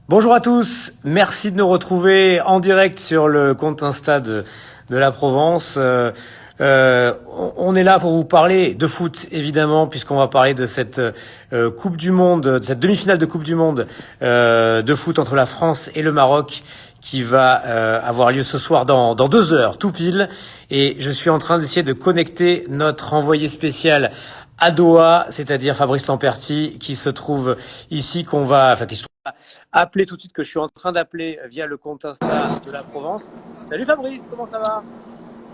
Bonjour à tous, merci de nous retrouver en direct sur le compte Insta de la Provence. On est là pour vous parler de foot, évidemment, puisqu'on va parler de cette Coupe du Monde, de cette demi-finale de Coupe du Monde de foot entre la France et le Maroc, qui va avoir lieu ce soir dans 2 heures, tout pile. Et je suis en train d'essayer de connecter notre envoyé spécial à Doha, c'est-à-dire Fabrice Lamperti, qui se trouve ici, qui se trouve appeler tout de suite, que je suis en train d'appeler via le compte Insta de la Provence. Salut Fabrice, comment ça va?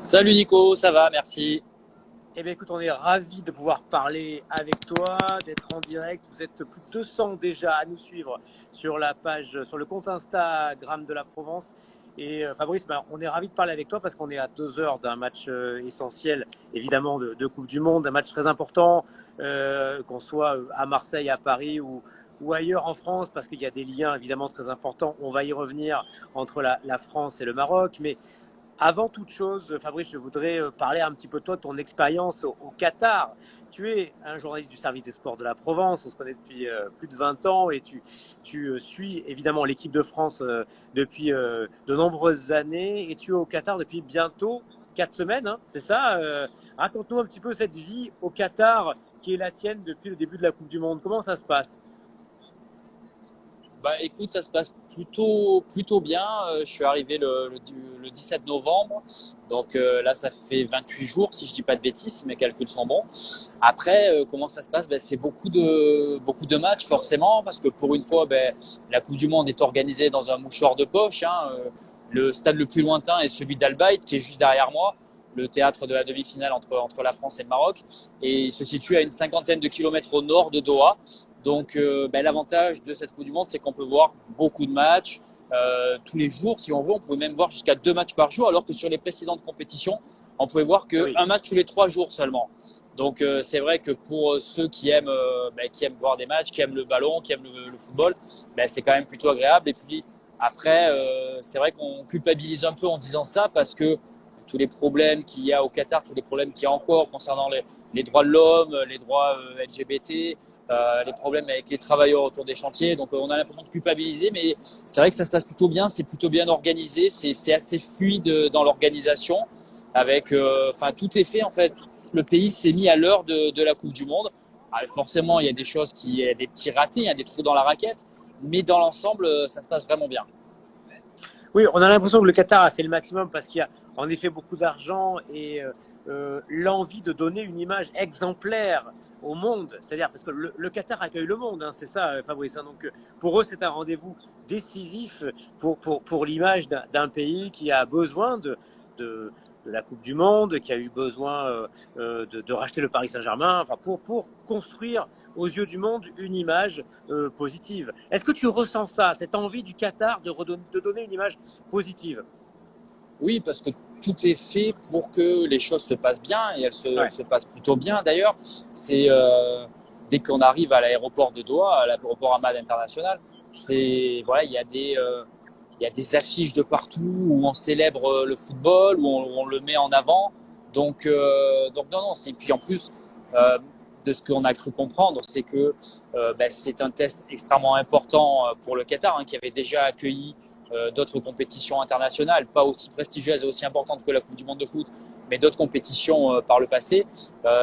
Salut Nico, ça va, merci. Eh bien écoute, on est ravis de pouvoir parler avec toi, d'être en direct. Vous êtes plus de 200 déjà à nous suivre sur la page, sur le compte Instagram de la Provence. Et Fabrice, on est ravis de parler avec toi parce qu'on est à 2 heures d'un match essentiel, évidemment, de Coupe du Monde, un match très important, qu'on soit à Marseille, à Paris ou ailleurs en France, parce qu'il y a des liens évidemment très importants. On va y revenir entre la France et le Maroc. Mais avant toute chose, Fabrice, je voudrais parler un petit peu de toi, de ton expérience au Qatar. Tu es un journaliste du service des sports de la Provence, on se connaît depuis plus de 20 ans et tu suis évidemment l'équipe de France depuis de nombreuses années et tu es au Qatar depuis bientôt 4 semaines, hein, c'est ça. Raconte-nous un petit peu cette vie au Qatar qui est la tienne depuis le début de la Coupe du Monde. Comment ça se passe? Bah écoute, ça se passe plutôt bien. Je suis arrivé le 17 novembre, donc là ça fait 28 jours si je dis pas de bêtises, si mes calculs sont bons. Après, comment ça se passe? C'est beaucoup de matchs forcément, parce que pour une fois, la Coupe du Monde est organisée dans un mouchoir de poche, hein. Le stade le plus lointain est celui d'Al Bayt, qui est juste derrière moi, le théâtre de la demi-finale entre la France et le Maroc, et il se situe à une cinquantaine de kilomètres au nord de Doha. Donc l'avantage de cette Coupe du Monde, c'est qu'on peut voir beaucoup de matchs tous les jours. Si on veut, on pouvait même voir jusqu'à 2 matchs par jour, alors que sur les précédentes compétitions, on pouvait voir Ah oui. qu'un match tous les 3 jours seulement. Donc c'est vrai que pour ceux qui aiment voir des matchs, qui aiment le ballon, qui aiment le football, c'est quand même plutôt agréable. Et puis après, c'est vrai qu'on culpabilise un peu en disant ça, parce que tous les problèmes qu'il y a au Qatar, tous les problèmes qu'il y a encore concernant les droits de l'homme, les droits LGBT, les problèmes avec les travailleurs autour des chantiers. Donc on a l'impression de culpabiliser, mais c'est vrai que ça se passe plutôt bien, c'est plutôt bien organisé, c'est assez fluide dans l'organisation. Avec, tout est fait en fait. Le pays s'est mis à l'heure de la Coupe du Monde. Alors, forcément, il y a des petits ratés, il y a des trous dans la raquette, mais dans l'ensemble, ça se passe vraiment bien. Oui, on a l'impression que le Qatar a fait le maximum parce qu'il y a en effet beaucoup d'argent et l'envie de donner une image exemplaire au monde. C'est-à-dire parce que le Qatar accueille le monde, hein, c'est ça, Fabrice, hein. Donc pour eux, c'est un rendez-vous décisif pour l'image d'un pays qui a besoin de, de la Coupe du Monde, qui a eu besoin de racheter le Paris Saint-Germain, enfin pour construire aux yeux du monde une image positive. Est-ce que tu ressens ça, cette envie du Qatar de donner une image positive? Oui, parce que tout est fait pour que les choses se passent bien, et elles Ouais. se passent plutôt bien d'ailleurs. C'est dès qu'on arrive à l'aéroport de Doha, à l'aéroport Hamad International, c'est voilà, il y a des affiches de partout où on célèbre le football, où on le met en avant. Donc non, non, c'est puis en plus de ce qu'on a cru comprendre, c'est que c'est un test extrêmement important pour le Qatar, hein, qui avait déjà accueilli d'autres compétitions internationales, pas aussi prestigieuses et aussi importantes que la Coupe du Monde de foot, mais d'autres compétitions par le passé.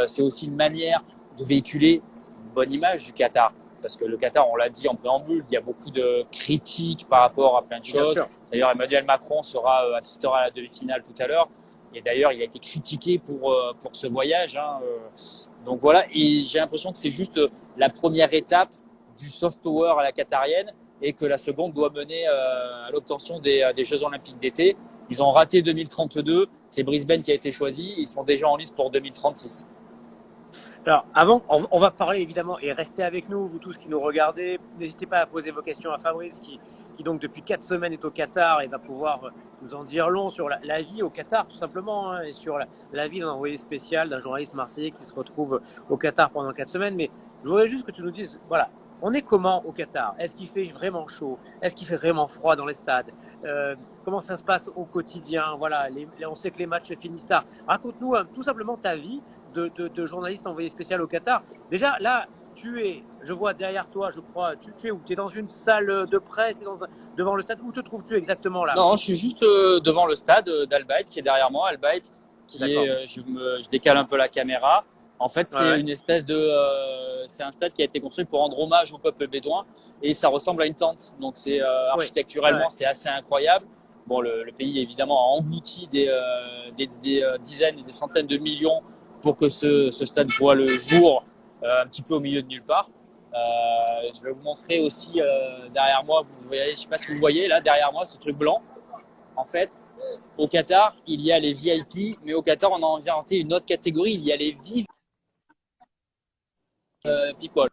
C'est aussi une manière de véhiculer une bonne image du Qatar. Parce que le Qatar, on l'a dit en préambule, il y a beaucoup de critiques par rapport à plein de Bien choses. sûr. D'ailleurs, Emmanuel Macron assistera à la demi-finale tout à l'heure. Et d'ailleurs, il a été critiqué pour ce voyage, hein. Donc voilà, et j'ai l'impression que c'est juste la première étape du soft power à la qatarienne, et que la seconde doit mener à l'obtention des Jeux Olympiques d'été. Ils ont raté 2032, c'est Brisbane qui a été choisi, ils sont déjà en liste pour 2036. Alors, avant, on va parler évidemment et restez avec nous, vous tous qui nous regardez. N'hésitez pas à poser vos questions à Fabrice, qui donc depuis 4 semaines est au Qatar et va pouvoir nous en dire long sur la vie au Qatar, tout simplement, hein, et sur la vie d'un envoyé spécial, d'un journaliste marseillais qui se retrouve au Qatar pendant 4 semaines. Mais je voudrais juste que tu nous dises, voilà, on est comment au Qatar? Est-ce qu'il fait vraiment chaud? Est-ce qu'il fait vraiment froid dans les stades? Comment ça se passe au quotidien? Voilà, on sait que les matchs finissent tard. Raconte-nous tout simplement ta vie de journaliste envoyé spécial au Qatar. Déjà, là, je vois derrière toi, je crois, tu es où? Tu es dans une salle de presse, devant le stade. Où te trouves-tu exactement là? Non, je suis juste devant le stade d'Albaït qui est derrière moi. Albaït, qui est, D'accord. je décale un peu la caméra. En fait, Ouais, c'est ouais. une espèce de, c'est un stade qui a été construit pour rendre hommage au peuple bédouin et ça ressemble à une tente. Donc c'est Oui. Ouais, architecturalement, ouais. c'est assez incroyable. Bon, le pays évidemment a englouti des dizaines et des centaines de millions pour que ce stade voit le jour un petit peu au milieu de nulle part. Je vais vous montrer aussi derrière moi, vous voyez, je sais pas si vous voyez là derrière moi ce truc blanc. En fait, au Qatar, il y a les VIP, mais au Qatar, on a inventé une autre catégorie. Il y a les VIP people.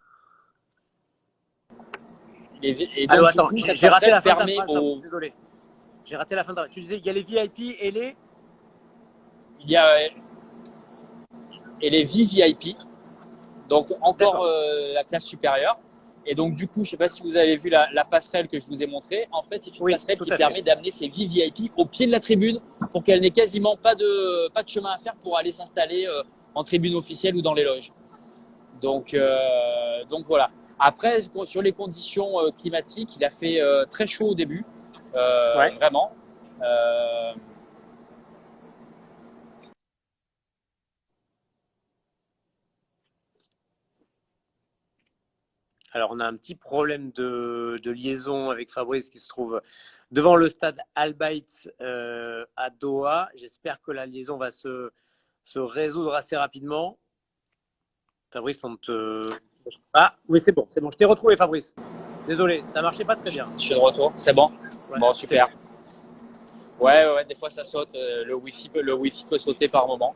Et donc, Alors du attends, coup, cette j'ai raté passerelle la fin de ta permet phrase, Fabrice, aux. désolé. J'ai raté la fin de ta phrase. Tu disais, il y a les VIP et les… Il y a et les VVIP, donc encore D'accord. la classe supérieure. Et donc, du coup, je ne sais pas si vous avez vu la passerelle que je vous ai montrée. En fait, c'est une Oui, passerelle tout qui à fait. permet d'amener ces VVIP au pied de la tribune pour qu'elle n'ait quasiment pas de chemin à faire pour aller s'installer en tribune officielle ou dans les loges. Donc voilà. Après, sur les conditions climatiques, il a fait très chaud au début, Ouais. vraiment. Euh, Alors, on a un petit problème de liaison avec Fabrice qui se trouve devant le stade Al Bayt à Doha. J'espère que la liaison va se résoudre assez rapidement. Fabrice, on te… Ah, oui, c'est bon, c'est bon. Je t'ai retrouvé, Fabrice. Désolé, ça marchait pas très bien. je suis de retour, c'est bon. Ouais, Bon, c'est bon. super. Ouais, des fois ça saute. Le wifi peut sauter par moment.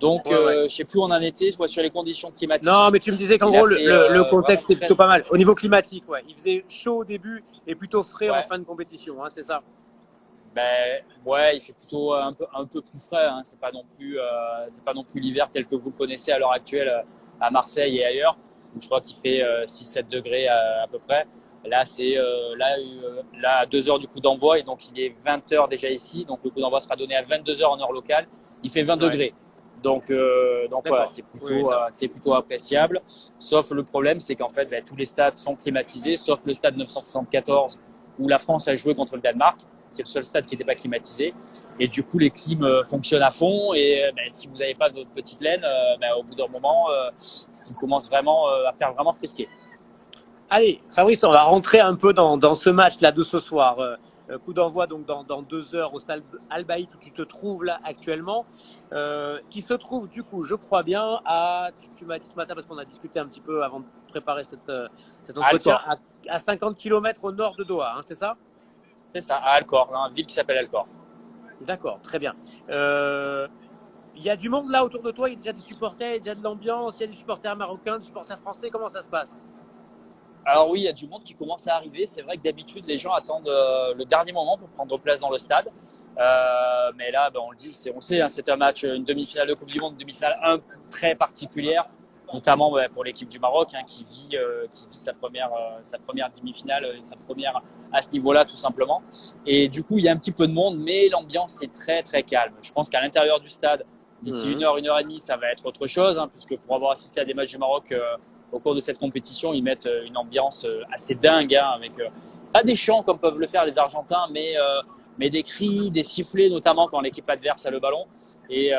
Donc, Ouais, ouais. je sais plus où on en était. Je vois sur les conditions climatiques. Non, mais tu me disais qu'en Il a gros, fait le vraiment contexte est très. plutôt pas mal. Au niveau climatique, ouais. Il faisait chaud au début et plutôt frais en Ouais, fin de compétition, hein, c'est ça? ben ouais, il fait plutôt un peu plus frais. Hein. C'est pas non plus l'hiver tel que vous le connaissez à l'heure actuelle à Marseille et ailleurs. Où je crois qu'il fait 6-7 degrés à peu près. Là, là à 2 heures du coup d'envoi et donc il est 20 heures déjà ici. Donc le coup d'envoi sera donné à 22 heures en heure locale. Il fait 20 Ouais. degrés. Donc voilà, D'accord. Oui, oui, ça va. c'est plutôt appréciable. Sauf le problème, c'est qu'en fait, ben, tous les stades sont climatisés, sauf le stade 974 où la France a joué contre le Danemark. C'est le seul stade qui n'était pas climatisé. Et du coup, les clims fonctionnent à fond. Et ben, si vous n'avez pas votre petite laine, ben, au bout d'un moment, il commence vraiment à faire vraiment frisquer. Allez, Fabrice, on va rentrer un peu dans ce match-là de ce soir. Coup d'envoi donc dans 2 heures au stade Al Bayt où tu te trouves là actuellement, qui se trouve du coup, je crois bien, tu m'as dit ce matin parce qu'on a discuté un petit peu avant de préparer cet À entretien, Alcor, à 50 km au nord de Doha, hein, c'est ça? c'est ça, à Alcor, dans une ville qui s'appelle Alcor. D'accord, très bien. Il y a du monde là autour de toi, il y a déjà des supporters, il y a déjà de l'ambiance, il y a des supporters marocains, des supporters français, comment ça se passe? Alors oui, il y a du monde qui commence à arriver. C'est vrai que d'habitude, les gens attendent le dernier moment pour prendre place dans le stade. Mais là, ben, on le dit, on sait, hein, c'est un match, une demi-finale de Coupe du Monde, une demi-finale très particulière, notamment pour l'équipe du Maroc qui vit sa première demi-finale, sa première à ce niveau-là tout simplement. Et du coup, il y a un petit peu de monde, mais l'ambiance est très très calme. Je pense qu'à l'intérieur du stade, d'ici Mhm. une heure et demie, ça va être autre chose, hein, puisque pour avoir assisté à des matchs du Maroc au cours de cette compétition, ils mettent une ambiance assez dingue, hein, avec pas des chants comme peuvent le faire les Argentins, mais des cris, des sifflets, notamment quand l'équipe adverse a le ballon. Et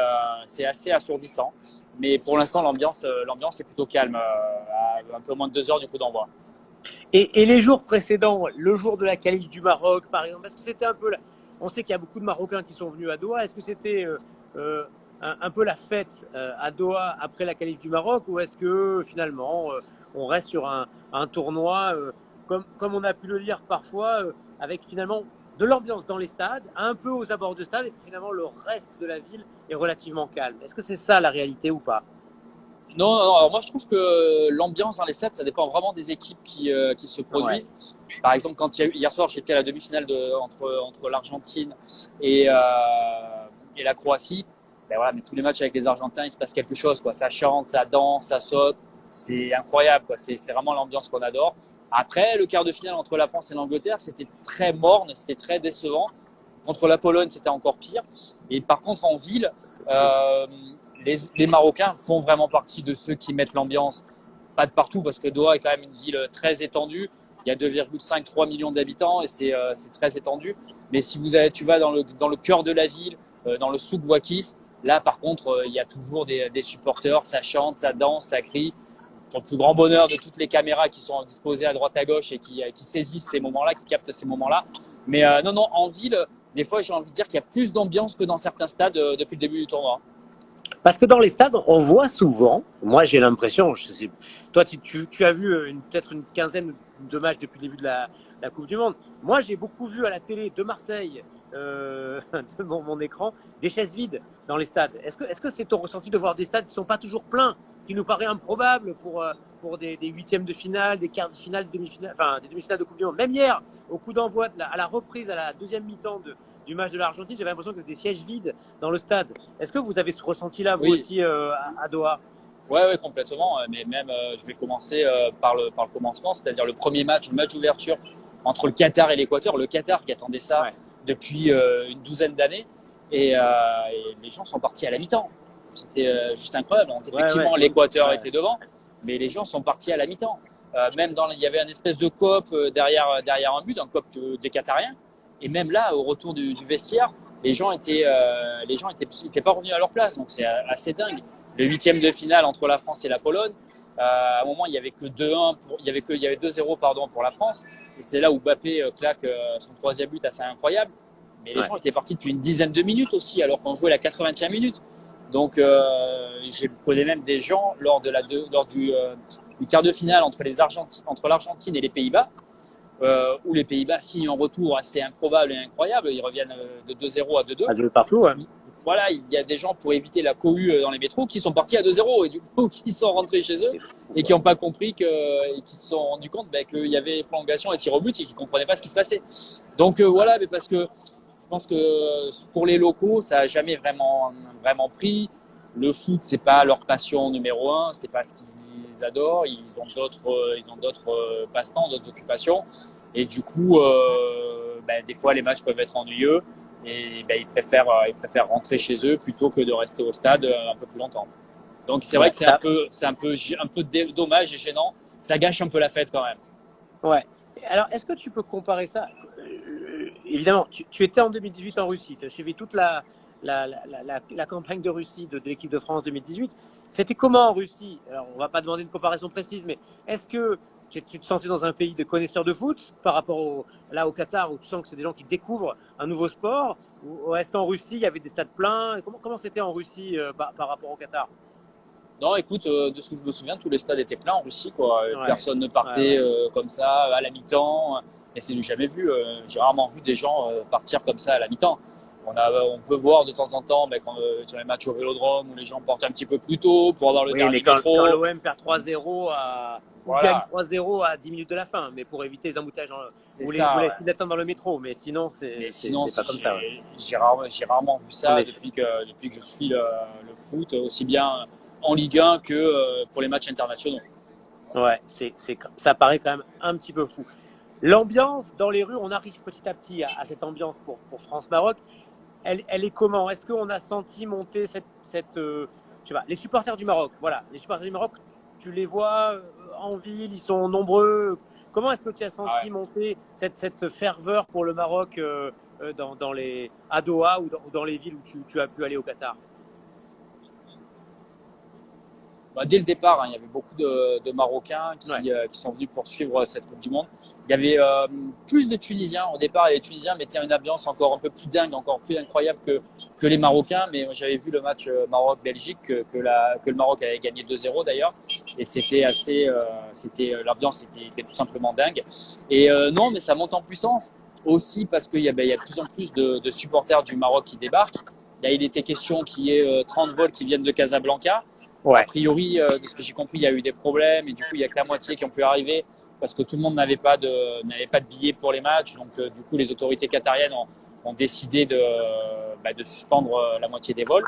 c'est assez assourdissant. Mais pour l'instant, l'ambiance est plutôt calme, à un peu moins de 2 heures du coup d'envoi. Et les jours précédents, le jour de la qualif du Maroc, par exemple, est-ce que c'était un peu… On sait qu'il y a beaucoup de Marocains qui sont venus à Doha. Est-ce que c'était un peu la fête à Doha après la qualif du Maroc ou est-ce que finalement on reste sur un tournoi comme on a pu le lire parfois avec finalement de l'ambiance dans les stades, un peu aux abords de stade et puis finalement le reste de la ville est relativement calme. Est-ce que c'est ça la réalité ou pas? Non, non, alors moi je trouve que l'ambiance dans les stades, ça dépend vraiment des équipes qui se Ouais. produisent. Par exemple, quand il y a eu, hier soir, j'étais à la demi-finale entre l'Argentine et, euh, et la Croatie. Ben voilà, mais tous les matchs avec les Argentins, il se passe quelque chose, quoi. Ça chante, ça danse, ça saute. C'est incroyable, quoi. C'est vraiment l'ambiance qu'on adore. Après, le quart de finale entre la France et l'Angleterre, c'était très morne, c'était très décevant. Contre la Pologne, c'était encore pire. Et par contre, en ville, les Marocains font vraiment partie de ceux qui mettent l'ambiance. pas de partout parce que Doha est quand même une ville très étendue. Il y a 2,53 millions d'habitants et c'est très étendu. Mais si tu vas dans le cœur de la ville, dans le souk Waqif, là par contre, il y a toujours des supporters, ça chante, ça danse, ça crie. Pour le plus grand bonheur de toutes les caméras qui sont disposées à droite à gauche et qui saisissent ces moments-là, qui captent ces moments-là. Mais non, en ville, des fois j'ai envie de dire qu'il y a plus d'ambiance que dans certains stades depuis le début du tournoi. Parce que dans les stades, on voit souvent, moi j'ai l'impression, toi tu as vu peut-être une quinzaine de matchs depuis le début de la Coupe du Monde. Moi j'ai beaucoup vu à la télé de Marseille, de mon écran, des chaises vides dans les stades. Est-ce que c'est ton ressenti de voir des stades qui ne sont pas toujours pleins, qui nous paraît improbable pour des huitièmes de finale, des quarts de finale, des demi-finales de Coupe du Monde. Même hier, au coup d'envoi, à la reprise, à la deuxième mi-temps du match de l'Argentine, j'avais l'impression que des sièges vides dans le stade. Est-ce que vous avez ce ressenti-là, vous aussi, à Doha? Ouais, complètement. Mais même, je vais commencer par le commencement, c'est-à-dire le premier match, le match d'ouverture entre le Qatar et l'Équateur. Le Qatar qui attendait ça depuis une douzaine d'années. Et les gens sont partis à la mi-temps. C'était juste incroyable. Donc, effectivement, l'Équateur était devant, mais les gens sont partis à la mi-temps. Même il y avait un espèce de coop derrière un but, un coop des Qatariens. Et même là, au retour du vestiaire, les gens étaient pas revenus à leur place. Donc c'est assez dingue. Le huitième de finale entre la France et la Pologne, à un moment il y avait que 2-1 il y avait 2-0 pour la France. Et c'est là où Mbappé claque son troisième but assez incroyable. Mais les gens étaient partis depuis une dizaine de minutes aussi, alors qu'on jouait la 80e minute. Donc j'ai connu même des gens lors du quart de finale entre l'Argentine et les Pays-Bas. Où les Pays-Bas signent un retour assez improbable et incroyable. Ils reviennent de 2-0 à 2-2. À deux partout, Voilà, il y a des gens pour éviter la cohue dans les métros qui sont partis à 2-0 et du coup qui sont rentrés chez eux et qui n'ont pas compris et qui se sont rendus compte qu'il y avait prolongation et tir au but et qui ne comprenaient pas ce qui se passait. Donc voilà, mais parce que je pense que pour les locaux, ça n'a jamais vraiment pris. Le foot, c'est pas leur passion numéro un, c'est pas ce qu'ils adorent. Ils ont d'autres passe-temps, d'autres occupations. Et du coup, des fois, les matchs peuvent être ennuyeux et ils préfèrent rentrer chez eux plutôt que de rester au stade un peu plus longtemps. Donc, c'est vrai que c'est un peu dommage et gênant. Ça gâche un peu la fête quand même. Ouais. Alors, est-ce que tu peux comparer ça? Évidemment, tu étais en 2018 en Russie. Tu as suivi toute la campagne de Russie de l'équipe de France 2018. C'était comment en Russie? Alors, on va pas demander une comparaison précise, mais est-ce que tu te sentais dans un pays de connaisseurs de foot par rapport au Qatar où tu sens que c'est des gens qui découvrent un nouveau sport? Ou est-ce qu'en Russie, il y avait des stades pleins? Comment c'était en Russie par rapport au Qatar? Non, écoute, de ce que je me souviens, tous les stades étaient pleins en Russie, quoi. Personne ne partait comme ça à la mi-temps. Et c'est du jamais vu. J'ai rarement vu des gens partir comme ça à la mi-temps. On peut voir de temps en temps sur les matchs au Vélodrome où les gens partent un petit peu plus tôt pour avoir le dernier métro. Quand l'OM perd 3-0 ou gagne 3-0 à 10 minutes de la fin, mais pour éviter les embouteillages ou les files d'attente dans le métro. Mais sinon, c'est pas comme ça. J'ai rarement vu ça depuis que je suis le foot, aussi bien en Ligue 1 que pour les matchs internationaux. Ouais, ça paraît quand même un petit peu fou. L'ambiance dans les rues, on arrive petit à petit à cette ambiance pour France-Maroc. Elle est comment? Est-ce qu'on a senti monter les supporters du Maroc? Voilà, les supporters du Maroc, tu les vois en ville, ils sont nombreux. Comment est-ce que tu as senti monter cette ferveur pour le Maroc à Doha ou dans les villes où tu as pu aller au Qatar? Dès le départ, il y avait beaucoup de Marocains qui sont venus pour suivre cette Coupe du Monde. Il y avait plus de Tunisiens. Au départ, les Tunisiens mettaient une ambiance encore un peu plus dingue, encore plus incroyable que les Marocains. Mais j'avais vu le match Maroc-Belgique que le Maroc avait gagné 2-0 d'ailleurs. Et l'ambiance était tout simplement dingue. Et non, mais ça monte en puissance aussi parce qu'il y a de plus en plus de supporters du Maroc qui débarquent. Là, il était question qu'il y ait 30 vols qui viennent de Casablanca. A priori, de ce que j'ai compris, il y a eu des problèmes et du coup, il y a que la moitié qui ont pu arriver parce que tout le monde n'avait pas de billets pour les matchs. Donc, du coup, les autorités qatariennes ont décidé de suspendre la moitié des vols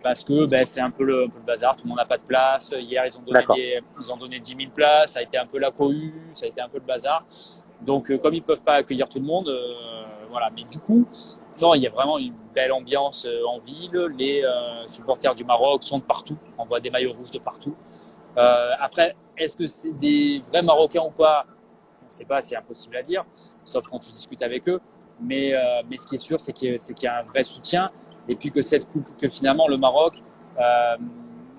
parce que c'est un peu le bazar. Tout le monde n'a pas de place. Hier, ils ont donné 10 000 places. Ça a été un peu la cohue. Ça a été un peu le bazar. Donc, comme ils peuvent pas accueillir tout le monde, voilà. Mais du coup, non, il y a vraiment une belle ambiance en ville. Les supporters du Maroc sont de partout. On voit des maillots rouges de partout. Après, est-ce que c'est des vrais Marocains ou pas? On ne sait pas, c'est impossible à dire, sauf quand tu discutes avec eux. Mais ce qui est sûr, c'est qu'il y a un vrai soutien et puis que cette coupe, que finalement le Maroc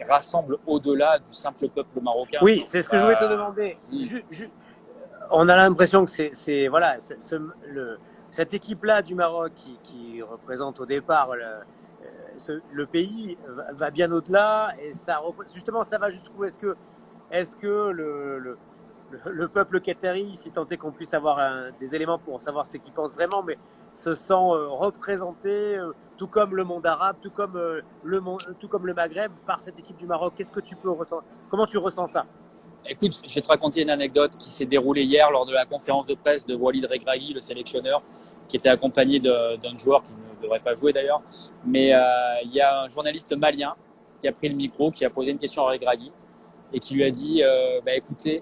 rassemble au-delà du simple peuple marocain. Oui, c'est ce que je voulais te demander. On a l'impression que voilà, cette équipe-là du Maroc qui représente au départ le pays va bien au-delà et justement ça va jusqu'où? Est-ce que le peuple qatari, si tant est qu'on puisse avoir des éléments pour savoir ce qu'il pense vraiment, mais se sent représenté, tout comme le monde arabe, tout comme le Maghreb, par cette équipe du Maroc. Qu'est-ce que tu peux ressentir? Comment tu ressens ça? Écoute, je vais te raconter une anecdote qui s'est déroulée hier lors de la conférence de presse de Walid Regragui, le sélectionneur, qui était accompagné d'un joueur qui ne devrait pas jouer d'ailleurs. Mais il y a un journaliste malien qui a pris le micro, qui a posé une question à Regragui et qui lui a dit écoutez,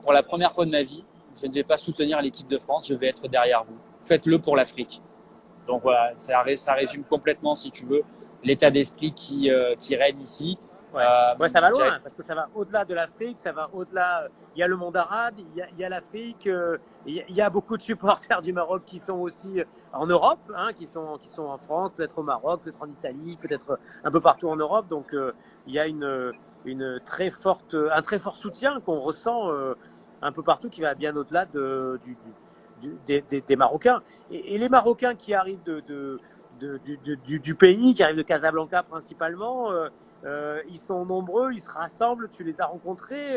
pour la première fois de ma vie, je ne vais pas soutenir l'équipe de France, je vais être derrière vous. Faites-le pour l'Afrique. Donc voilà, ça résume complètement, si tu veux, l'état d'esprit qui règne ici. Ouais, ça va loin, parce que ça va au-delà de l'Afrique, ça va au-delà. Il y a le monde arabe, il y a l'Afrique, il y a beaucoup de supporters du Maroc qui sont aussi en Europe, hein, qui sont en France, peut-être au Maroc, peut-être en Italie, peut-être un peu partout en Europe. Donc il y a un très fort soutien qu'on ressent un peu partout, qui va bien au-delà des Marocains. Et les Marocains qui arrivent du pays, qui arrivent de Casablanca principalement. Ils sont nombreux, ils se rassemblent, tu les as rencontrés.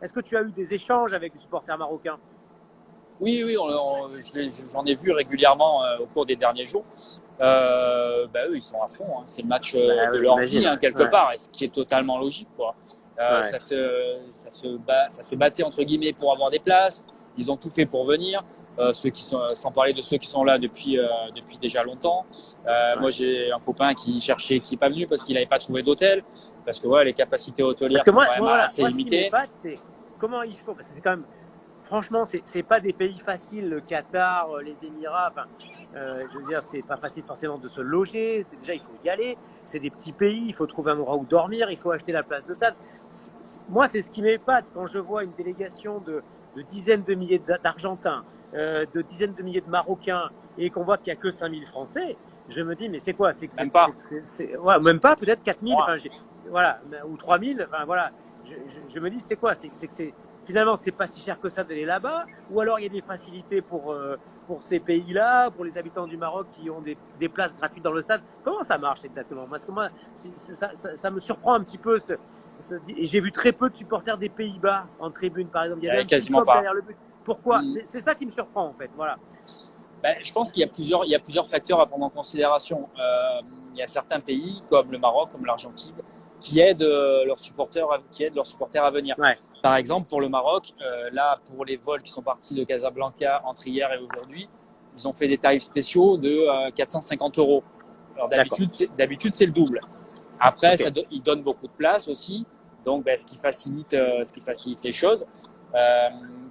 Est-ce que tu as eu des échanges avec les supporters marocains? Oui, j'en ai vu régulièrement au cours des derniers jours. Eux, ils sont à fond, hein. C'est le match de leur vie, hein, quelque part, et ce qui est totalement logique, quoi. Ça se battait entre guillemets pour avoir des places. Ils ont tout fait pour venir. Sans parler de ceux qui sont là depuis déjà longtemps. Moi, j'ai un copain qui cherchait, qui n'est pas venu parce qu'il n'avait pas trouvé d'hôtel, parce que les capacités hôtelières sont quand même assez limitées. Ce qui m'épate, c'est comment il faut, parce que c'est quand même, franchement, c'est pas des pays faciles, le Qatar, les Émirats. Enfin, je veux dire, c'est pas facile forcément de se loger. Déjà, il faut y aller. C'est des petits pays, il faut trouver un endroit où dormir, il faut acheter la place de stade. Moi, c'est ce qui m'épate quand je vois une délégation de dizaines de milliers d'Argentins, de dizaines de milliers de Marocains, et qu'on voit qu'il n'y a que 5000 Français. Je me dis, mais c'est quoi? Même pas. Même pas, peut-être 4000, Ouais. Voilà, ou 3000. Enfin, voilà. Je me dis, c'est quoi? Finalement, c'est pas si cher que ça d'aller là-bas, ou alors il y a des facilités pour ces pays-là, pour les habitants du Maroc qui ont des places gratuites dans le stade. Comment ça marche exactement? Parce que moi, ça me surprend un petit peu. Et j'ai vu très peu de supporters des Pays-Bas en tribune, par exemple. Il y avait quasiment pas derrière le but. Pourquoi? C'est ça qui me surprend, en fait. Voilà. Je pense qu'il y a plusieurs facteurs à prendre en considération. Il y a certains pays, comme le Maroc, comme l'Argentine, qui aident leurs supporters à venir. Ouais. Par exemple, pour le Maroc, là, pour les vols qui sont partis de Casablanca entre hier et aujourd'hui, ils ont fait des tarifs spéciaux de 450 €. Alors d'habitude, c'est le double. Après, ils donnent beaucoup de place aussi, donc ce qui facilite les choses.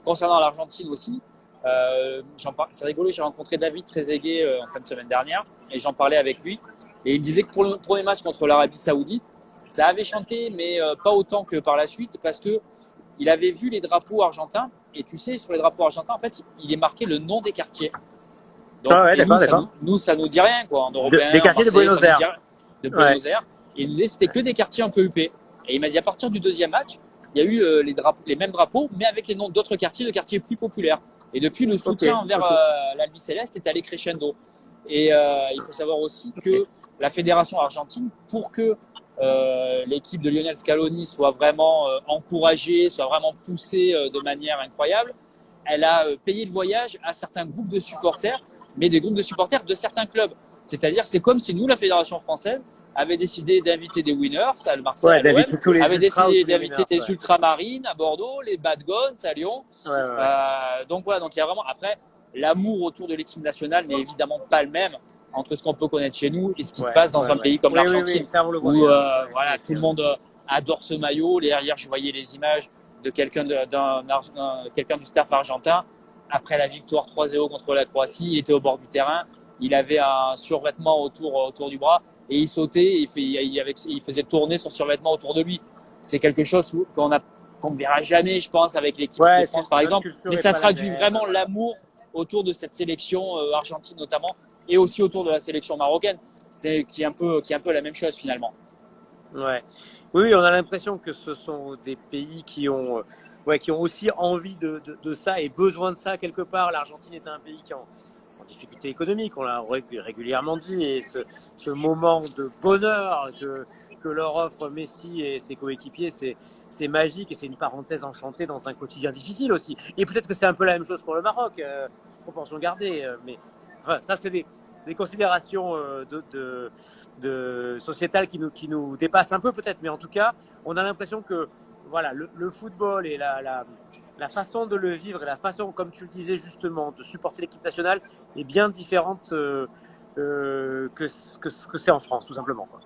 Concernant l'Argentine aussi, c'est rigolo, j'ai rencontré David Trezeguet en fin de semaine dernière et j'en parlais avec lui. Et il me disait que pour le premier match contre l'Arabie Saoudite, ça avait chanté, mais pas autant que par la suite, parce que il avait vu les drapeaux argentins. Et tu sais, sur les drapeaux argentins, en fait, il est marqué le nom des quartiers. Donc, nous, ça nous dit rien, quoi, en européen. Des quartiers de Buenos Aires. De Buenos Aires. Et il nous disait que c'était que des quartiers un peu huppés. Et il m'a dit, à partir du deuxième match, il y a eu les mêmes drapeaux, mais avec les noms d'autres quartiers, de quartiers plus populaires. Et depuis, le soutien envers l'Albi Céleste est allé crescendo. Et il faut savoir aussi que la fédération argentine, pour que l'équipe de Lionel Scaloni soit vraiment encouragée, soit vraiment poussée de manière incroyable, elle a payé le voyage à certains groupes de supporters, mais des groupes de supporters de certains clubs. C'est-à-dire, c'est comme si nous, la fédération française, avait décidé d'inviter des winners à Marseille, avait décidé d'inviter des ultramarines à Bordeaux, les Bad Guns à Lyon. Donc voilà, donc il y a vraiment, après, l'amour autour de l'équipe nationale n'est évidemment pas le même entre ce qu'on peut connaître chez nous et ce qui se passe dans un pays comme l'Argentine, où tout le monde adore ce maillot. Hier, je voyais les images de quelqu'un du staff argentin. Après la victoire 3-0 contre la Croatie, il était au bord du terrain, il avait un survêtement autour du bras et il sautait, il faisait tourner son survêtement autour de lui. c'est quelque chose qu'on ne verra jamais, je pense, avec l'équipe de France, par exemple. Mais ça traduit vraiment l'amour autour de cette sélection argentine notamment, et aussi autour de la sélection marocaine, qui est un peu la même chose finalement. Ouais. Oui, on a l'impression que ce sont des pays qui ont aussi envie de ça et besoin de ça quelque part. L'Argentine est un pays qui est en difficulté économique, on l'a régulièrement dit, et ce moment de bonheur que leur offre Messi et ses coéquipiers, c'est magique et c'est une parenthèse enchantée dans un quotidien difficile aussi. Et peut-être que c'est un peu la même chose pour le Maroc, proportion gardée, mais enfin, ça c'est des considérations de sociétales qui nous dépassent un peu peut-être, mais en tout cas, on a l'impression que voilà, le football et la façon de le vivre et la façon, comme tu le disais justement, de supporter l'équipe nationale est bien différente que ce que c'est en France, tout simplement, quoi.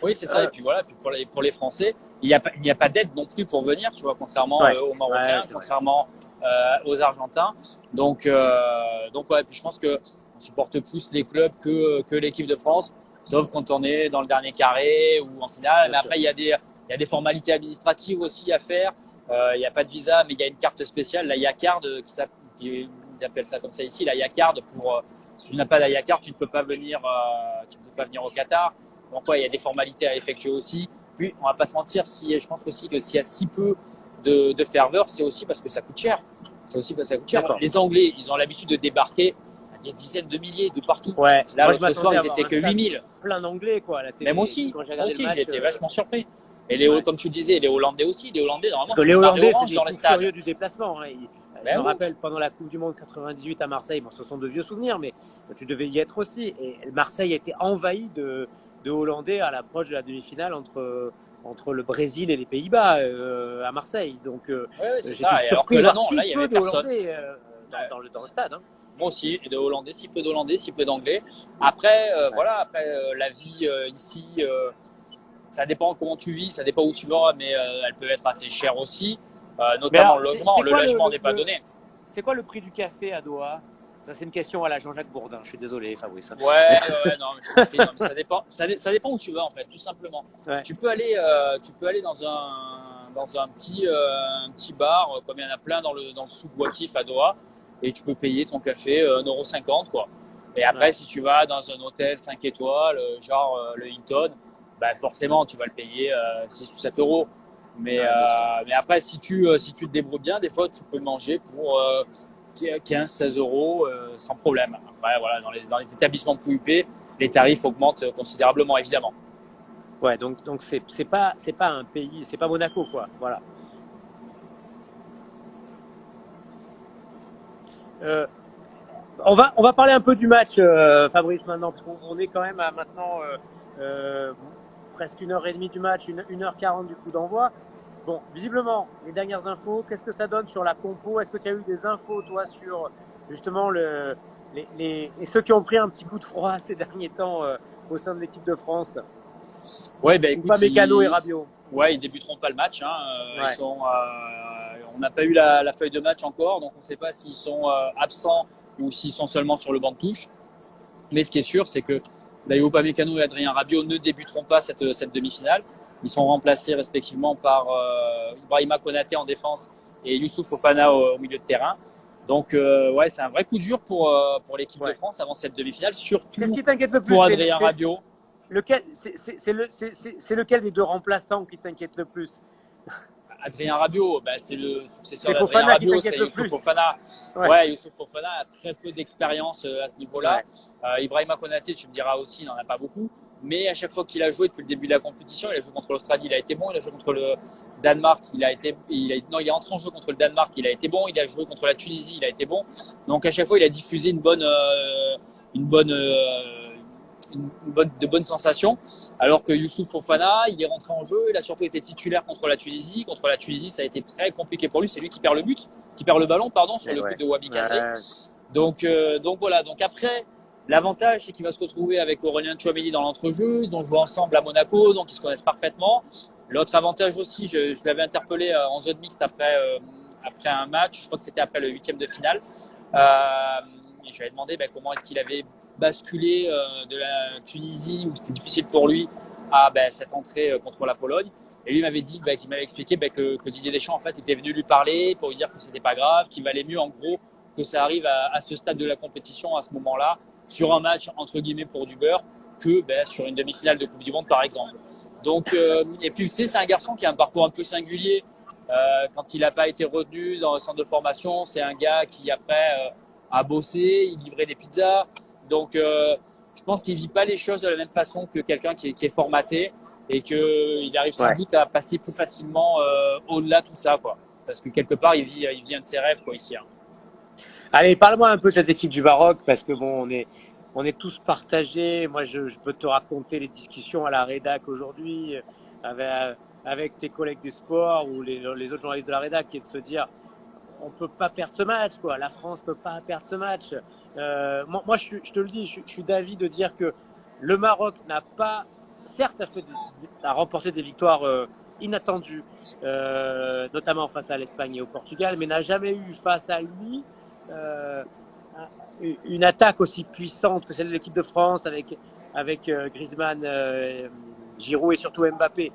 Oui, c'est ça. Et puis voilà, puis pour les Français, il n'y a pas d'aide non plus pour venir, tu vois, contrairement aux Marocains, contrairement aux Argentins. Donc ouais, puis je pense que on supporte plus les clubs que l'équipe de France, sauf quand on est dans le dernier carré ou en finale. Mais après, il y a des formalités administratives aussi à faire. Il n'y a pas de visa, mais il y a une carte spéciale, la Yacard, ils appellent ça comme ça ici, la Yacard. Si tu n'as pas la Yacard, tu ne peux pas venir au Qatar. Donc ouais, il y a des formalités à effectuer aussi. Puis on va pas se mentir, je pense aussi que s'il y a si peu de ferveur, c'est aussi parce que ça coûte cher. C'est aussi parce que ça coûte cher. Les Anglais, ils ont l'habitude de débarquer à des dizaines de milliers de partout. Ouais. Là, l'autre soir, ils étaient que 8000. Plein d'anglais, quoi, à la télé. Mais moi aussi, j'ai été vachement surpris. Et comme tu disais, les Hollandais aussi. Les Hollandais, normalement, parce que les Hollandais, c'est dans des le stade. curieux du déplacement. Hein. Je me rappelle, pendant la Coupe du Monde 98 à Marseille, bon, ce sont de vieux souvenirs, mais tu devais y être aussi. Et Marseille a été envahi de Hollandais à l'approche de la demi-finale entre le Brésil et les Pays-Bas à Marseille. Donc, c'est ça. Et alors que là, non, là, il y avait personne dans le stade. Hein. Moi aussi, et de Hollandais, si peu d'Hollandais, si peu d'Anglais. Après, la vie ici, ça dépend comment tu vis, ça dépend où tu vas, mais elle peut être assez chère aussi, notamment le logement. Le logement n'est pas donné. C'est quoi le prix du café à Doha? Ça, c'est une question à la Jean-Jacques Bourdin. Je suis désolé, Fabrice. Ouais, non, mais ça dépend. Ça dépend où tu vas en fait, tout simplement. Ouais. Tu peux aller dans un petit bar, comme il y en a plein dans le souk Waqif à Doha, et tu peux payer ton café 1,50 € quoi. Et après, si tu vas dans un hôtel 5 étoiles, genre le Hilton, bah forcément, tu vas le payer 6 ou 7 €. Mais après, si tu te débrouilles bien, des fois, tu peux manger pour 15-16 € sans problème. Après, voilà, dans les établissements PUP, les tarifs augmentent considérablement, évidemment. Ouais, donc c'est pas un pays, c'est pas Monaco, quoi. Voilà. On va parler un peu du match, Fabrice, maintenant, parce qu'on est quand même à maintenant presque 1h30 du match, 1h40 du coup d'envoi. Bon, visiblement, les dernières infos, qu'est-ce que ça donne sur la compo? Est-ce que tu as eu des infos, toi, sur justement ceux qui ont pris un petit coup de froid ces derniers temps au sein de l'équipe de France? Ouais, ben écoute, Mécano et Rabiot. Ouais, ils débuteront pas le match. Hein. Ouais. On n'a pas eu la feuille de match encore, donc on ne sait pas s'ils sont absents ou s'ils sont seulement sur le banc de touche. Mais ce qui est sûr, c'est que Dayot Upamecano et Adrien Rabiot ne débuteront pas cette demi-finale. Ils sont remplacés respectivement par Ibrahima Konaté en défense et Youssouf Fofana au milieu de terrain. Donc ouais, c'est un vrai coup dur pour l'équipe de France avant cette demi-finale, surtout pour Adrien Rabiot. C'est lequel des deux remplaçants qui t'inquiète le plus? Adrien Rabiot, c'est le successeur d'Adrien Rabiot, c'est Youssouf Fofana. Ouais, Youssouf Fofana a très peu d'expérience à ce niveau-là. Ouais. Ibrahima Konaté, tu me diras aussi, il n'en a pas beaucoup. Mais à chaque fois qu'il a joué depuis le début de la compétition, il a joué contre l'Australie, il a été bon. Il a joué contre le Danemark, il est entré en jeu contre le Danemark, il a été bon. Il a joué contre la Tunisie, il a été bon. Donc à chaque fois, il a diffusé de bonnes sensations. Alors que Youssouf Fofana, il est rentré en jeu, il a surtout été titulaire contre la Tunisie. Contre la Tunisie, ça a été très compliqué pour lui. C'est lui qui perd le ballon, sur le coup de Wabi Kassé. Donc voilà. Donc après, l'avantage, c'est qu'il va se retrouver avec Aurélien Tchouaméni dans l'entrejeu. Ils ont joué ensemble à Monaco, donc ils se connaissent parfaitement. L'autre avantage aussi, je l'avais interpellé en zone mixte après un match. Je crois que c'était après le 8e de finale. Et je lui avais demandé comment est-ce qu'il avait basculé de la Tunisie où c'était difficile pour lui à cette entrée contre la Pologne. Et lui m'avait dit, qu'il m'avait expliqué que Didier Deschamps en fait était venu lui parler pour lui dire que c'était pas grave, qu'il valait mieux en gros que ça arrive à ce stade de la compétition, à ce moment-là, sur un match entre guillemets pour du beurre, que sur une demi-finale de Coupe du Monde par exemple. Donc et puis tu sais, c'est un garçon qui a un parcours un peu singulier. Quand il n'a pas été retenu dans le centre de formation, c'est un gars qui après a bossé, il livrait des pizzas. Donc je pense qu'il vit pas les choses de la même façon que quelqu'un qui est formaté et qu'il arrive sans doute à passer plus facilement au-delà de tout ça, quoi. Parce que quelque part, il vit un de ses rêves, quoi, ici. Hein. Allez, parle-moi un peu de cette équipe du Maroc, parce que bon, on est tous partagés. Moi, je peux te raconter les discussions à la rédac aujourd'hui avec tes collègues des sports ou les autres journalistes de la rédac, qui est de se dire, on peut pas perdre ce match, quoi. La France peut pas perdre ce match. Moi, je te le dis, je suis d'avis de dire que le Maroc n'a pas, certes, a remporté des victoires inattendues, notamment face à l'Espagne et au Portugal, mais n'a jamais eu face à lui euh, une attaque aussi puissante que celle de l'équipe de France avec Griezmann, Giroud et surtout Mbappé.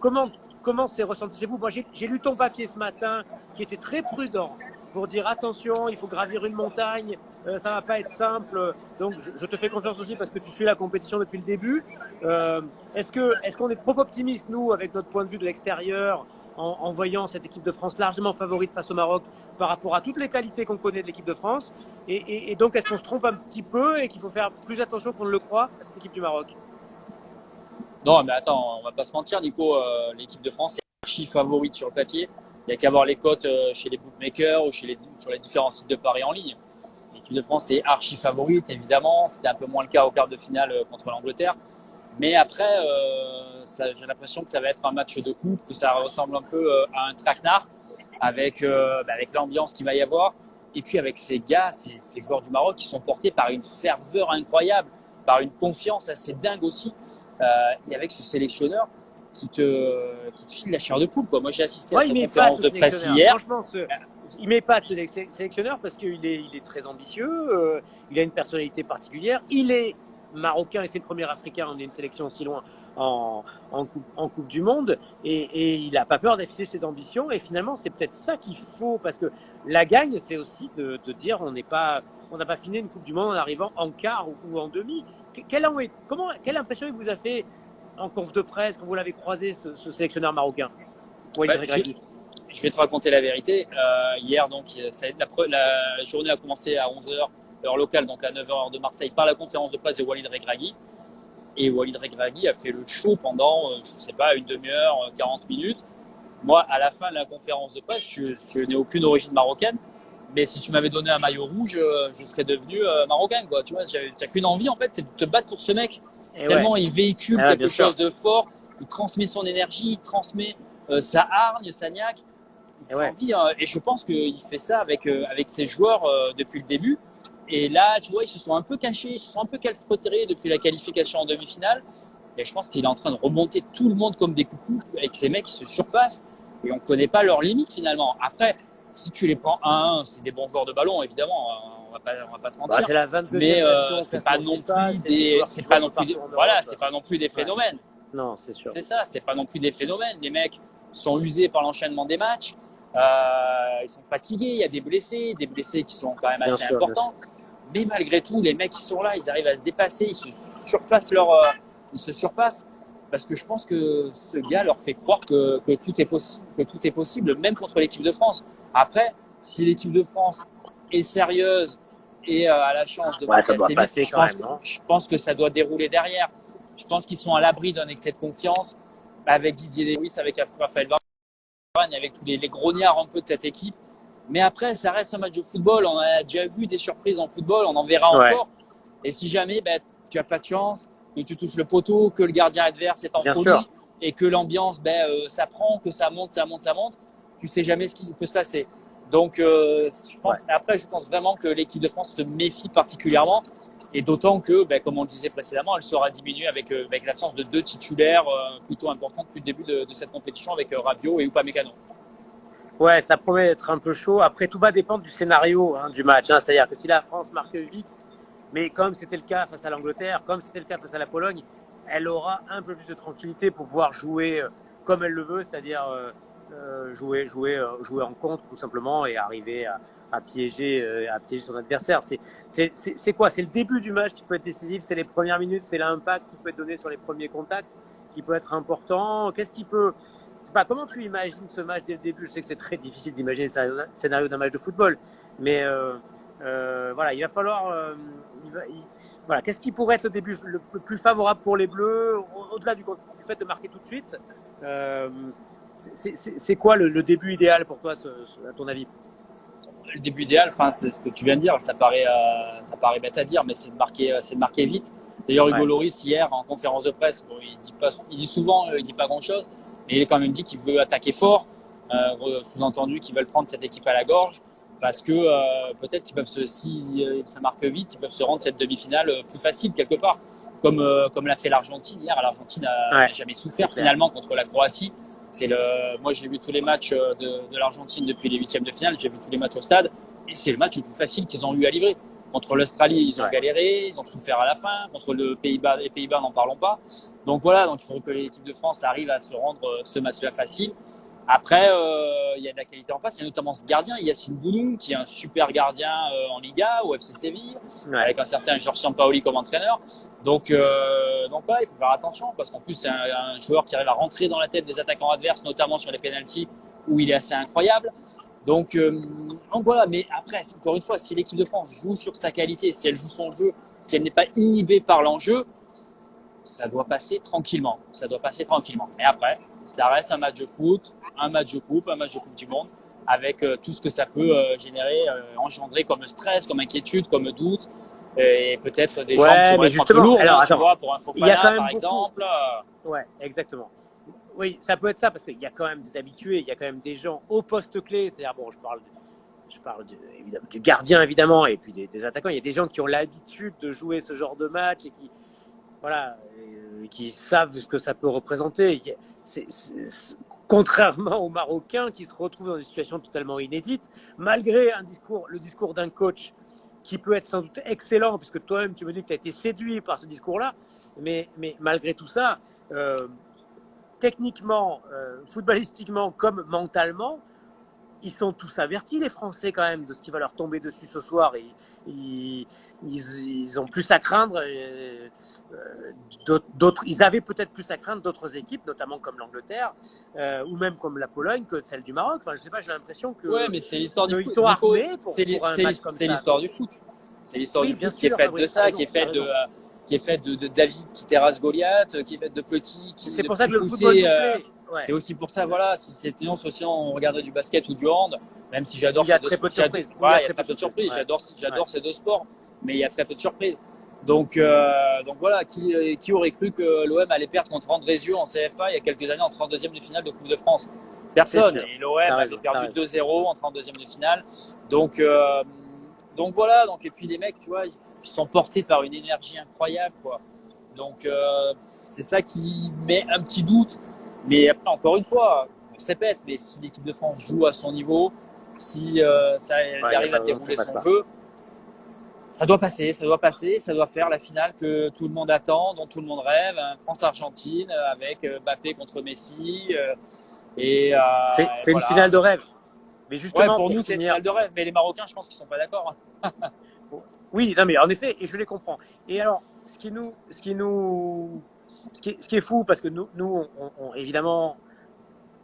Comment c'est ressenti chez vous? Moi, j'ai lu ton papier ce matin qui était très prudent pour dire attention, il faut gravir une montagne, ça va pas être simple. Donc, je te fais confiance aussi parce que tu suis la compétition depuis le début. Est-ce qu'on est trop optimiste, nous, avec notre point de vue de l'extérieur, en voyant cette équipe de France largement favorite face au Maroc par rapport à toutes les qualités qu'on connaît de l'équipe de France? Et donc, est-ce qu'on se trompe un petit peu et qu'il faut faire plus attention qu'on ne le croit à cette équipe du Maroc? Non, mais attends, on va pas se mentir, Nico, l'équipe de France est archi favorite sur le papier. Il y a qu'à voir les cotes chez les bookmakers ou sur les différents sites de paris en ligne. L'équipe de France est archi favorite, évidemment. C'était un peu moins le cas au quart de finale contre l'Angleterre. Mais après, j'ai l'impression que ça va être un match de coupe, que ça ressemble un peu à un traquenard avec l'ambiance qu'il va y avoir. Et puis avec ces gars, ces joueurs du Maroc qui sont portés par une ferveur incroyable, par une confiance assez dingue aussi. Et avec ce sélectionneur qui te file la chair de poule, quoi. Moi, j'ai assisté à sa conférence de presse hier. Franchement, il met pas de sélectionneur parce qu'il est très ambitieux, il a une personnalité particulière, il est marocain et c'est le premier Africain à emmener une sélection si loin en Coupe du Monde et il n'a pas peur d'afficher ses ambitions et finalement c'est peut-être ça qu'il faut parce que la gagne c'est aussi de dire on n'a pas fini une Coupe du Monde en arrivant en quart ou en demi. Quelle impression il vous a fait en conf de presse quand vous l'avez croisé ce sélectionneur marocain? Je vais te raconter la vérité. Hier, donc, la journée a commencé à 11h, heure locale, donc à 9h, heure de Marseille, par la conférence de presse de Walid Regragui. Et Walid Regragui a fait le show pendant, je sais pas, une demi-heure, 40 minutes. Moi, à la fin de la conférence de presse, je n'ai aucune origine marocaine. Mais si tu m'avais donné un maillot rouge, je serais devenu marocain, quoi. Tu vois, t'as qu'une envie, en fait, c'est de te battre pour ce mec. Tellement il véhicule quelque chose de fort. Il transmet son énergie, il transmet sa hargne, sa niaque. Envie, et je pense qu'il fait ça avec ses joueurs depuis le début. Et là, tu vois, ils se sont un peu cachés, ils se sont un peu calfeutrés depuis la qualification en demi-finale. Et je pense qu'il est en train de remonter tout le monde comme des coucous avec ces mecs qui se surpassent. Et on connaît pas leurs limites finalement. Après, si tu les prends 1-1, c'est des bons joueurs de ballon, évidemment. On va pas se mentir. C'est la 22e mais c'est pas non plus des phénomènes. Non, c'est sûr. C'est ça, c'est pas non plus des phénomènes. Les mecs sont usés par l'enchaînement des matchs. Ils sont fatigués. Il y a des blessés qui sont quand même assez importants. Mais malgré tout, les mecs qui sont là, ils arrivent à se dépasser. Ils se surpassent. Parce que je pense que ce gars leur fait croire que tout est possible, même contre l'équipe de France. Après, si l'équipe de France est sérieuse et a la chance de passer assez vite, je pense que ça doit dérouler derrière. Je pense qu'ils sont à l'abri d'un excès de confiance avec Didier Deschamps, avec Raphaël Varane, avec tous les grognards un peu de cette équipe. Mais après, ça reste un match de football. On a déjà vu des surprises en football, on en verra encore. Et si jamais tu n'as pas de chance, que tu touches le poteau, que le gardien adverse est en folie et que l'ambiance, ça prend, que ça monte, tu sais jamais ce qui peut se passer. Donc, je pense vraiment que l'équipe de France se méfie particulièrement et d'autant que, comme on le disait précédemment, elle sera diminuée avec l'absence de deux titulaires plutôt importants depuis le début de cette compétition avec Rabiot et Upamecano. Ouais, ça promet d'être un peu chaud. Après, tout va dépendre du scénario du match. C'est-à-dire que si la France marque vite, mais comme c'était le cas face à l'Angleterre, comme c'était le cas face à la Pologne, elle aura un peu plus de tranquillité pour pouvoir jouer comme elle le veut, c'est-à-dire jouer en contre tout simplement et arriver à piéger son adversaire. C'est quoi? C'est le début du match qui peut être décisif, c'est les premières minutes, c'est l'impact qui peut être donné sur les premiers contacts qui peut être important. Qu'est-ce qui peut comment tu imagines ce match dès le début? Je sais que c'est très difficile d'imaginer le scénario d'un match de football, mais voilà, il va falloir. Voilà, qu'est-ce qui pourrait être le début le plus favorable pour les Bleus, au-delà du fait de marquer tout de suite? C'est quoi le début idéal pour toi, à ton avis? Le début idéal, enfin, c'est ce que tu viens de dire, ça paraît bête à dire, mais c'est de marquer vite. D'ailleurs, Hugo Lloris, hier, en conférence de presse, bon, il dit souvent, il dit pas grand chose, mais il a quand même dit qu'il veut attaquer fort, sous-entendu qu'ils veulent prendre cette équipe à la gorge, parce que peut-être qu'ils peuvent si ça marque vite, ils peuvent se rendre cette demi-finale plus facile quelque part, comme l'a fait l'Argentine hier. L'Argentine n'a jamais souffert finalement contre la Croatie. Moi, j'ai vu tous les matchs de l'Argentine depuis les huitièmes de finale. J'ai vu tous les matchs au stade, et c'est le match le plus facile qu'ils ont eu à livrer. Contre l'Australie, ils ont galéré, ils ont souffert à la fin. Contre les Pays-Bas, n'en parlons pas. Donc voilà, donc il faudrait que l'équipe de France arrive à se rendre ce match-là facile. Après, il y a de la qualité en face. Il y a notamment ce gardien, Yacine Bounou, qui est un super gardien en Liga, au FC Séville, avec un certain Georges Sampaoli comme entraîneur. Donc là, il faut faire attention, parce qu'en plus, c'est un joueur qui arrive à rentrer dans la tête des attaquants adverses, notamment sur les pénaltys, où il est assez incroyable. Donc voilà, mais après, encore une fois, si l'équipe de France joue sur sa qualité, si elle joue son jeu, si elle n'est pas inhibée par l'enjeu, ça doit passer tranquillement. Mais après, ça reste un match de foot, un match de coupe du monde, avec tout ce que ça peut générer, engendrer comme stress, comme inquiétude, comme doute, et peut-être des gens qui vont être un peu lourds, tu vois, pour un Fofana par exemple. Ouais, exactement. Oui, ça peut être ça, parce qu'il y a quand même des habitués, il y a quand même des gens au poste clé, c'est-à-dire, bon, je parle du gardien évidemment, et puis des attaquants. Il y a des gens qui ont l'habitude de jouer ce genre de match et qui savent ce que ça peut représenter. Contrairement aux Marocains qui se retrouvent dans une situation totalement inédite, malgré le discours d'un coach qui peut être sans doute excellent, puisque toi-même tu me dis que tu as été séduit par ce discours-là, mais malgré tout ça, techniquement, footballistiquement comme mentalement, ils sont tous avertis, les Français, quand même, de ce qui va leur tomber dessus ce soir. Et ils ont plus à craindre. Ils avaient peut-être plus à craindre d'autres équipes, notamment comme l'Angleterre, ou même comme la Pologne, que celle du Maroc. Enfin, je sais pas, j'ai l'impression que. Ouais, mais c'est l'histoire du foot. Ils sont armés pour un match comme ça. C'est l'histoire du foot. C'est l'histoire du foot qui est faite de ça, qui est faite de David qui terrasse Goliath, qui est faite de petits qui. C'est pour ça que le football nous plaît. Ouais. C'est aussi pour ça, voilà. Si c'était aussi on regardait du basket ou du hand, même si j'adore ces deux sports. Il y a très peu de surprises. J'adore ces deux sports, mais il y a très peu de surprises. Donc voilà, qui aurait cru que l'OM allait perdre contre Andrézieux en CFA il y a quelques années en 32e de finale de Coupe de France? Personne. Et l'OM avait perdu 2-0 en 32e de finale. Donc voilà. Et puis les mecs, tu vois, ils sont portés par une énergie incroyable, quoi. Donc c'est ça qui met un petit doute. Mais après, encore une fois, on se répète, mais si l'équipe de France joue à son niveau, si elle arrive à dérouler son jeu, ça doit passer, ça doit faire la finale que tout le monde attend, dont tout le monde rêve, France-Argentine avec Mbappé contre Messi. C'est une finale de rêve. Mais justement, pour nous, c'est une finale de rêve, mais les Marocains, je pense qu'ils sont pas d'accord. Oui, non, mais en effet, et je les comprends. Et alors, ce qui est fou, parce que nous évidemment,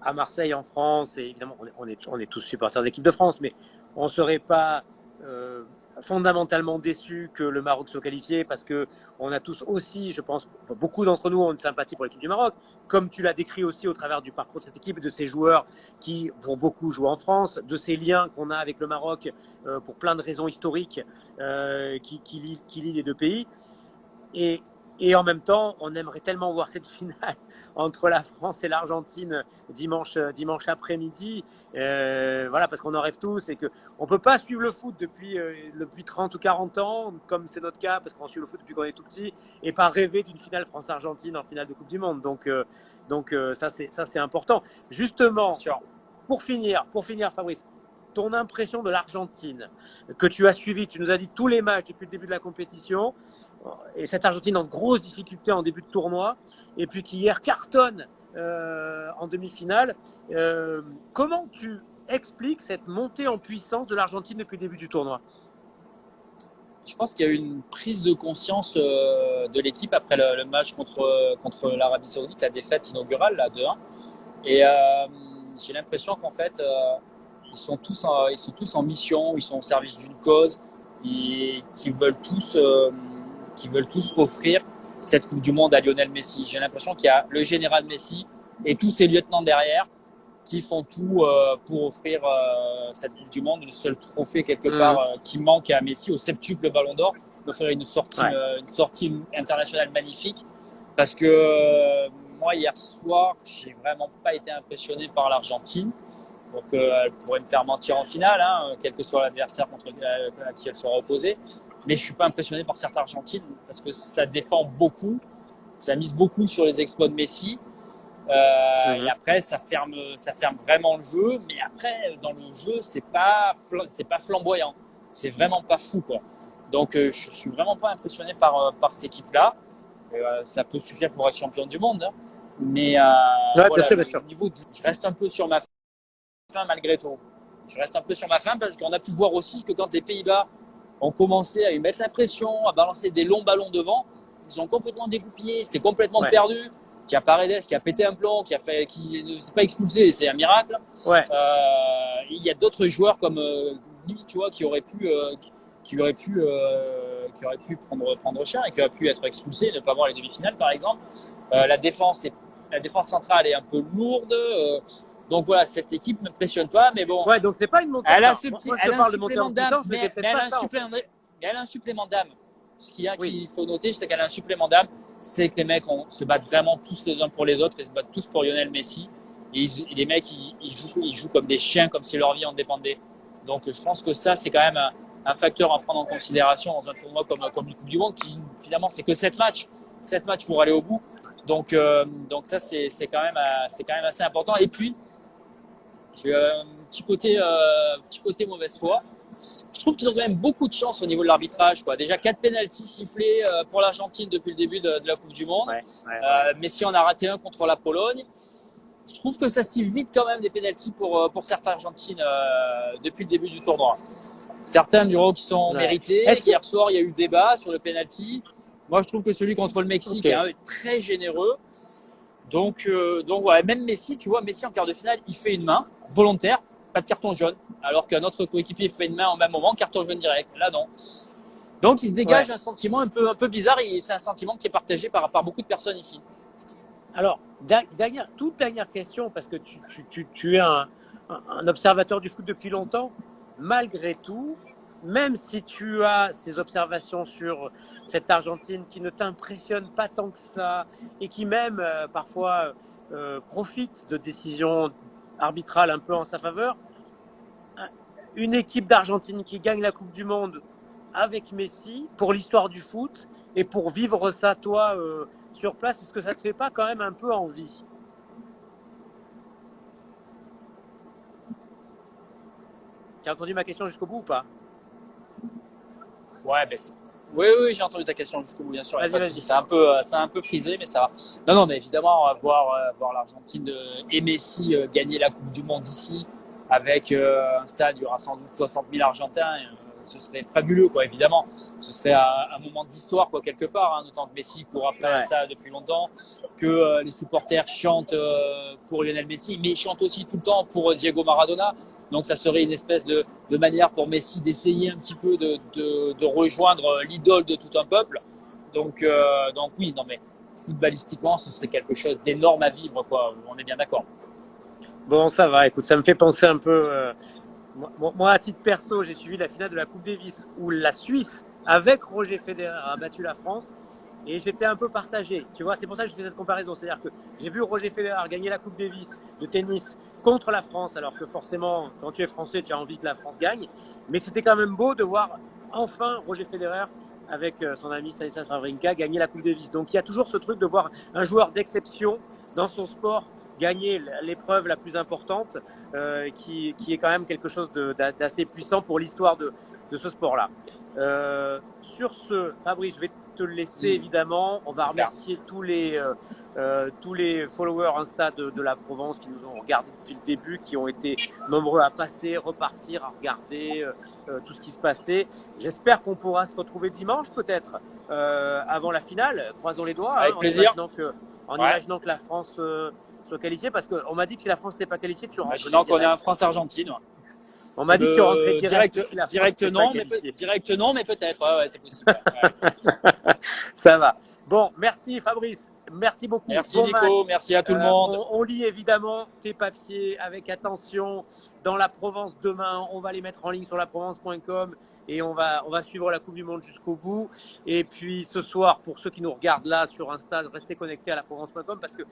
à Marseille, en France, et évidemment, on est tous supporters de l'équipe de France, mais on ne serait pas fondamentalement déçus que le Maroc soit qualifié, parce que on a tous aussi, je pense, beaucoup d'entre nous ont une sympathie pour l'équipe du Maroc, comme tu l'as décrit aussi au travers du parcours de cette équipe, de ces joueurs qui, pour beaucoup, jouent en France, de ces liens qu'on a avec le Maroc pour plein de raisons historiques qui lient les deux pays. Et en même temps, on aimerait tellement voir cette finale entre la France et l'Argentine dimanche après-midi. Voilà, parce qu'on en rêve tous et qu'on ne peut pas suivre le foot depuis 30 ou 40 ans, comme c'est notre cas, parce qu'on suit le foot depuis qu'on est tout petit, et pas rêver d'une finale France-Argentine en finale de Coupe du Monde. Donc ça, c'est important. Justement, pour finir, Fabrice, ton impression de l'Argentine que tu as suivi, tu nous as dit tous les matchs depuis le début de la compétition. et cette Argentine en grosse difficulté en début de tournoi, et puis qui hier cartonne en demi-finale. Comment tu expliques cette montée en puissance de l'Argentine depuis le début du tournoi? Je pense qu'il y a eu une prise de conscience de l'équipe après le match contre l'Arabie Saoudite, la défaite inaugurale là, 2-1. Et j'ai l'impression qu'en fait, ils sont tous en mission, ils sont au service d'une cause, et qui veulent tous offrir cette Coupe du Monde à Lionel Messi. J'ai l'impression qu'il y a le général Messi et tous ses lieutenants derrière qui font tout pour offrir cette Coupe du Monde, le seul trophée quelque part qui manque à Messi, au septuple Ballon d'Or, d'offrir une sortie internationale magnifique. Parce que moi, hier soir, j'ai vraiment pas été impressionné par l'Argentine. Donc, elle pourrait me faire mentir en finale, hein, quel que soit l'adversaire à qui elle sera opposée. Mais je suis pas impressionné par cette Argentine parce que ça défend beaucoup, ça mise beaucoup sur les exploits de Messi. Et après, ça ferme vraiment le jeu. Mais après, dans le jeu, c'est pas flamboyant. C'est vraiment pas fou, quoi. Donc, je suis vraiment pas impressionné par cette équipe-là. Ça peut suffire pour être champion du monde, hein. Mais Ouais, voilà, bien sûr. au niveau je reste un peu sur ma fin malgré tout. Je reste un peu sur ma fin parce qu'on a pu voir aussi que quand les Pays-Bas ont commencé à y mettre la pression, à balancer des longs ballons devant, ils ont complètement dégoupillé, c'était complètement perdu. Il y a Paredes qui a pété un plomb, qui ne s'est pas expulsé, c'est un miracle. Ouais. Il y a d'autres joueurs comme lui, tu vois, qui auraient pu prendre cher et qui auraient pu être expulsés et ne pas voir les demi-finales, par exemple. La défense centrale est un peu lourde. Donc voilà, cette équipe ne m'impressionne pas, mais bon. Ouais, donc c'est pas une montée. Elle a un supplément d'âme, mais elle a un supplément d'âme. Ce qu'il faut noter, c'est qu'elle a un supplément d'âme. C'est que les mecs se battent vraiment tous les uns pour les autres, ils se battent tous pour Lionel Messi. Et les mecs, ils jouent comme des chiens, comme si leur vie en dépendait. Donc je pense que ça, c'est quand même un facteur à prendre en considération dans un tournoi comme la Coupe du Monde, qui finalement, c'est que 7 matchs pour aller au bout. Donc ça, c'est quand même assez important. Et puis, j'ai un petit côté mauvaise foi. Je trouve qu'ils ont quand même beaucoup de chance au niveau de l'arbitrage, quoi. Déjà 4 pénaltys sifflés pour l'Argentine depuis le début de la Coupe du Monde. Messi en a raté un contre la Pologne. Je trouve que ça siffle vite quand même des pénaltys pour certains Argentines depuis le début du tournoi. Certains diront qu'ils sont mérités. Hier soir, il y a eu débat sur le pénalty. Moi, je trouve que celui contre le Mexique est très généreux. Donc voilà, même Messi, tu vois, Messi en quart de finale, il fait une main volontaire, pas de carton jaune, alors qu'un autre coéquipier fait une main en même moment, carton jaune direct. Là, non. Donc, il se dégage un sentiment un peu bizarre et c'est un sentiment qui est partagé par beaucoup de personnes ici. Alors, toute dernière question, parce que tu es un observateur du foot depuis longtemps. Malgré tout, même si tu as ces observations sur cette Argentine qui ne t'impressionne pas tant que ça et qui même parfois profite de décisions arbitrales un peu en sa faveur, une équipe d'Argentine qui gagne la Coupe du Monde avec Messi pour l'histoire du foot et pour vivre ça, toi, sur place, est-ce que ça te fait pas quand même un peu envie? Tu as entendu ma question jusqu'au bout ou pas? Ouais, oui, j'ai entendu ta question jusqu'au bout, bien sûr. Vas-y. C'est un peu frisé, mais ça va. Non, mais évidemment, voir l'Argentine et Messi gagner la Coupe du Monde ici, avec un stade, il y aura sans doute 60 000 Argentins, ce serait fabuleux, quoi, évidemment. Ce serait un moment d'histoire, quoi, quelque part, hein, d'autant que Messi court après ça depuis longtemps, que les supporters chantent pour Lionel Messi, mais ils chantent aussi tout le temps pour Diego Maradona. Donc ça serait une espèce de manière pour Messi d'essayer un petit peu de rejoindre l'idole de tout un peuple. Donc oui, non mais footballistiquement, ce serait quelque chose d'énorme à vivre, quoi. On est bien d'accord. Bon, ça va. Écoute, ça me fait penser un peu. Moi, à titre perso, j'ai suivi la finale de la Coupe Davis où la Suisse, avec Roger Federer, a battu la France. Et j'étais un peu partagé. Tu vois, c'est pour ça que je fais cette comparaison. C'est-à-dire que j'ai vu Roger Federer gagner la Coupe Davis de tennis contre la France, alors que forcément, quand tu es français, tu as envie que la France gagne. Mais c'était quand même beau de voir enfin Roger Federer avec son ami Stanislas Wawrinka gagner la Coupe Davis. Donc il y a toujours ce truc de voir un joueur d'exception dans son sport gagner l'épreuve la plus importante, qui est quand même quelque chose d'assez puissant pour l'histoire de ce sport-là. Sur ce, Fabrice, je vais te le laisser évidemment. On va remercier tous les followers Insta de la Provence qui nous ont regardé depuis le début, qui ont été nombreux à passer, repartir, à regarder tout ce qui se passait. J'espère qu'on pourra se retrouver dimanche peut-être avant la finale. Croisons les doigts. Avec plaisir. En imaginant que la France soit qualifiée, parce qu'on m'a dit que si la France n'était pas qualifiée, tu rentres. Imaginant qu'on est en France-Argentine. On m'a dit que tu rentrais direct. Direct non, mais peut-être. Ouais, c'est possible. Ouais. Ça va. Bon, merci Fabrice. Merci beaucoup. Merci bon Nico, match. Merci à tout le monde. On lit évidemment tes papiers avec attention dans la Provence demain. On va les mettre en ligne sur laprovence.com et on va suivre la Coupe du Monde jusqu'au bout. Et puis ce soir, pour ceux qui nous regardent là sur Insta, restez connectés à laprovence.com parce que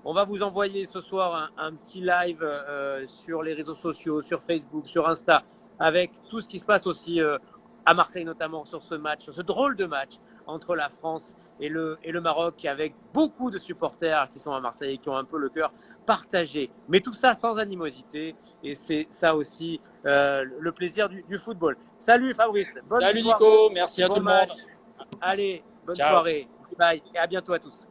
on va vous envoyer ce soir un petit live sur les réseaux sociaux, sur Facebook, sur Insta, avec tout ce qui se passe aussi à Marseille notamment sur ce match, sur ce drôle de match entre la France et le Maroc, avec beaucoup de supporters qui sont à Marseille et qui ont un peu le cœur partagé. Mais tout ça sans animosité, et c'est ça aussi le plaisir du football. Salut Fabrice. Salut Nico, merci à tout le monde. Allez, bonne soirée. Bye et à bientôt à tous.